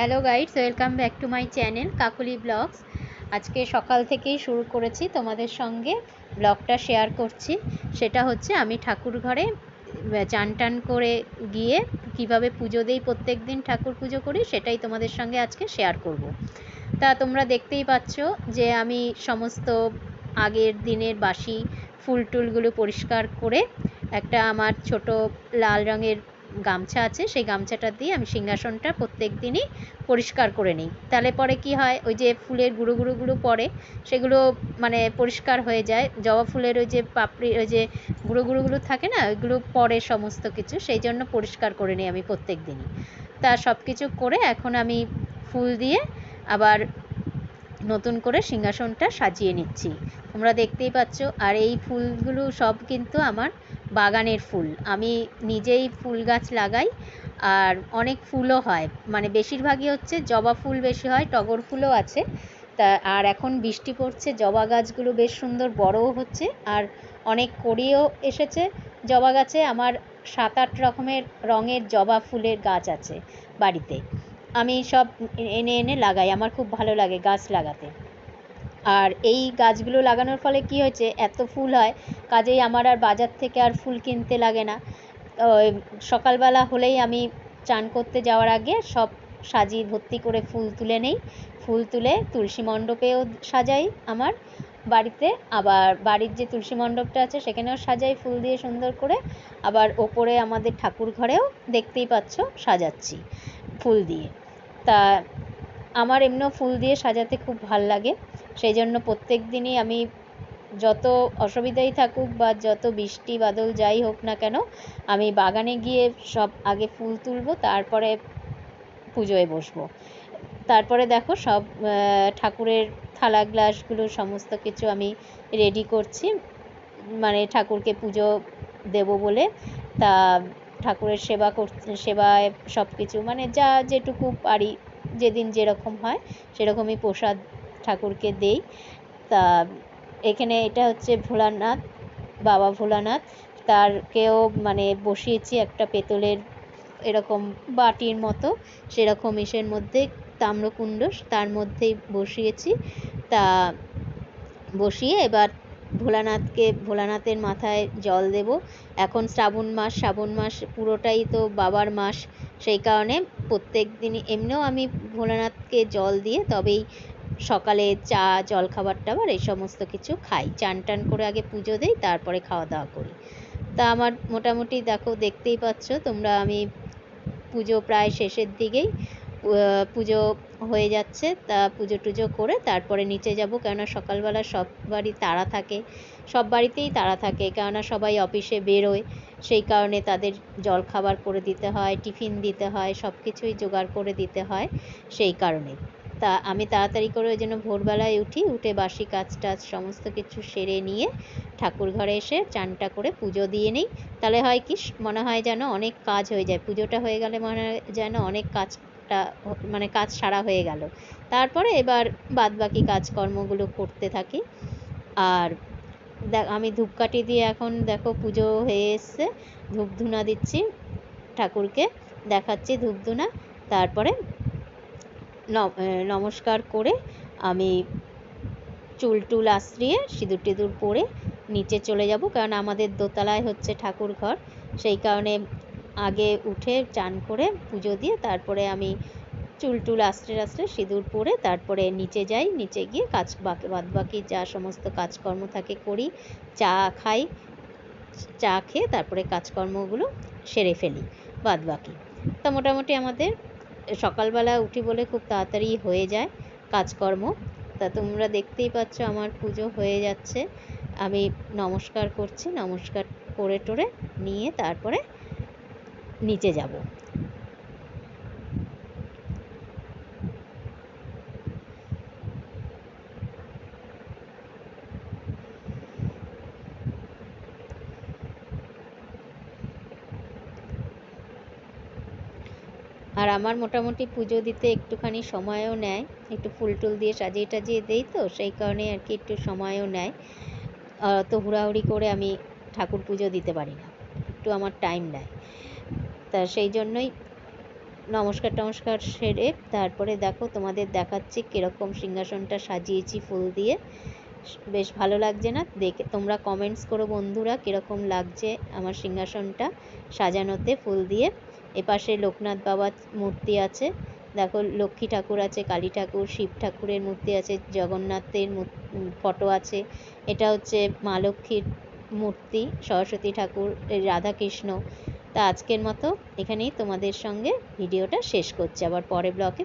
Hello guides, welcome back to my channel Kakuli blogs. আজকে সকাল থেকেই শুরু করেছি তোমাদের সঙ্গে ব্লগটা শেয়ার করছি। সেটা হচ্ছে আমি ঠাকুর ঘরে চান টান করে গিয়ে কিভাবে পুজো দিই, প্রত্যেক দিন ঠাকুর পুজো করি, সেটাই তোমাদের সঙ্গে আজকে শেয়ার করব। তা তোমরা দেখতেই পাচ্ছ যে আমি সমস্ত আগের দিনের বাসি ফুল টুলগুলো পরিষ্কার করে একটা আমার ছোট লাল রঙের গামছা আছে, সেই গামছাটা দিয়ে আমি সিংহাসনটা প্রত্যেক দিনই পরিষ্কার করে নিই। তাহলে পরে কি হয়, ওই যে ফুলের গুঁড়ো পড়ে সেগুলো মানে পরিষ্কার হয়ে যায়। জবা ফুলের ওই যে পাপড়ি, ওই যে গুঁড়োগুলো থাকে না, ওইগুলো পড়ে সমস্ত কিছু, সেই জন্য পরিষ্কার করে নিই আমি প্রত্যেক দিনই। তা সব কিছু করে এখন আমি ফুল দিয়ে আবার নতুন করে সিংহাসনটা সাজিয়ে নিচ্ছি, তোমরা দেখতেই পাচ্ছ। আর এই ফুলগুলো সব কিন্তু আমার বাগানের ফুল, আমি নিজেই ফুল গাছ লাগাই। আর অনেক ফুলও হয়, মানে বেশিরভাগই হচ্ছে জবা ফুল বেশি হয়, টগর ফুলও আছে। তা আর এখন বৃষ্টি পড়ছে, জবা গাছগুলো বেশ সুন্দর বড়ও হচ্ছে, আর অনেক কড়িও এসেছে জবা গাছে। আমার 7-8 রকমের রঙের জবা ফুলের গাছ আছে বাড়িতে, আমি সব এনে এনে লাগাই, আমার খুব ভালো লাগে গাছ লাগাতে। আর এই গাছগুলো লাগানোর ফলে কি হয়েছে, এত ফুল হয়, কাজেই আমার আর বাজার থেকে আর ফুল কিনতে লাগে না। সকালবেলা হলেই আমি চান করতে যাওয়ার আগে সব সাজিয়ে ভর্তি করে ফুল তুলে নেই, ফুল তুলে তুলসী মণ্ডপেও সাজাই আমার বাড়িতে, আবার বাড়ির যে তুলসী মণ্ডপটা আছে সেখানেও সাজাই ফুল দিয়ে সুন্দর করে। আবার ওপরে আমাদের ঠাকুর ঘরেও দেখতেই পাচ্ছ সাজাচ্ছি ফুল দিয়ে। তা আমার এমনিও ফুল দিয়ে সাজাতে খুব ভাল লাগে, সেই জন্য প্রত্যেক দিনই আমি যত অসুবিধাই থাকুক বা যত বৃষ্টি বাদল যাই হোক না কেন, আমি বাগানে গিয়ে সব আগে ফুল তুলবো, তারপরে পুজোয় বসবো। তারপরে দেখো সব ঠাকুরের থালা গ্লাসগুলো সমস্ত কিছু আমি রেডি করছি, মানে ঠাকুরকে পুজো দেব বলে। তা ঠাকুরের সেবায় সব কিছু মানে যা যেটুকু পারি, যেদিন যেরকম হয় সেরকমই প্রসাদ ঠাকুরকে দেই। তা এখানে এটা হচ্ছে ভোলানাথ, বাবা ভোলানাথ, তারকেও মানে বসিয়েছি একটা পেতলের এরকম বাটির মতো, সেরকম ইসের মধ্যে তাম্রকুণ্ড, তার মধ্যেই বসিয়েছি। তা বসিয়ে এবার ভোলানাথের মাথায় জল দেব। এখন শ্রাবণ মাস পুরোটাই তো বাবার মাস, সেই কারণে প্রত্যেক দিনই এমনিও আমি ভোলানাথকে জল দিয়ে তবেই সকালে চা জলখাবার টাবার এই সমস্ত কিছু খাই, চান টান করে আগে পুজো দিই, তারপরে খাওয়া দাওয়া করি। তা আমার মোটামুটি দেখো দেখতেই পাচ্ছ তোমরা, আমি পুজো প্রায় শেষের দিকেই, পুজো হয়ে যাচ্ছে। তা পুজো টুজো করে তারপরে নিচে যাব, কেননা সকালবেলা সব বাড়িতেই তাড়া থাকে, কেননা সবাই অফিসে বেরোয়, সেই কারণে তাদের জলখাবার করে দিতে হয়, টিফিন দিতে হয়, সব কিছুই জোগাড় করে দিতে হয়, সেই কারণে। তা আমি তাড়াতাড়ি করে ওই জন্য ভোরবেলায় উঠে বাসি কাজ টাজ সমস্ত কিছু সেরে নিয়ে ঠাকুর ঘরে এসে চানটা করে পুজো দিয়ে নিই। তাহলে হয় কি, মনে হয় যেন অনেক কাজ হয়ে যায়, পুজোটা হয়ে গেলে মনে হয় যেন অনেক কাজটা মানে কাজ সারা হয়ে গেল। তারপরে এবার বাদবাকি কাজকর্মগুলো করতে থাকি। আর আমি ধূপকাঠি দিয়ে এখন দেখো পুজো হয়ে এসছে, ধূপধুনা দিচ্ছি ঠাকুরকে, দেখাচ্ছি ধূপধুনা। তারপরে নমস্কার করে আমি চুল টুল আশ্রিয়ে সিঁদুর টিঁদুর পরে নিচে চলে যাব, কারণ আমাদের দোতলায় হচ্ছে ঠাকুর ঘর, সেই কারণে আগে উঠে চান করে পুজো দিয়ে তারপরে আমি চুল টুল আশ্রে সিঁদুর পরে তারপরে নিচে যাই, নিচে গিয়ে বাদবাকি যা সমস্ত কাজকর্ম থাকে করি, চা খাই, চা খেয়ে তারপরে কাজকর্মগুলো সেরে ফেলি বাদবাকি। তা মোটামুটি আমাদের সকালবেলা উঠি বলে খুব তাড়াতাড়ি হয়ে যায় কাজকর্ম। তা তোমরা দেখতেই পাচ্ছ আমার পুজো হয়ে যাচ্ছে, আমি নমস্কার করছি, নমস্কার করে টোরে নিয়ে তারপরে নিচে যাব। আর আমার মোটামুটি পুজো দিতে একটুখানি সময়ও নেয়, একটু ফুল টুল দিয়ে সাজিয়ে টাজিয়ে দেই, তো সেই কারণে আর কি একটু সময়ও নেয়। তো হুড়াহুড়ি করে আমি ঠাকুর পুজো দিতে পারি না, একটু আমার টাইম নেয়। তা সেই জন্যই নমস্কার সেরে তারপরে দেখো তোমাদের দেখাচ্ছি কীরকম সিংহাসনটা সাজিয়েছি ফুল দিয়ে। বেশ ভালো লাগছে না? দেখে তোমরা কমেন্টস করো বন্ধুরা কীরকম লাগছে আমার সিংহাসনটা সাজানোতে ফুল দিয়ে। এপাশে লোকনাথ বাবার মূর্তি আছে, দেখো লক্ষ্মী ঠাকুর আছে, কালী ঠাকুর, শিব ঠাকুরের মূর্তি আছে, জগন্নাথের ফটো আছে। এটা হচ্ছে মা লক্ষ্মীর মূর্তি, সরস্বতী ঠাকুর, রাধাকৃষ্ণ। তা আজকের মতো এখানেই তোমাদের সঙ্গে ভিডিওটা শেষ করছি, আবার পরে ব্লগে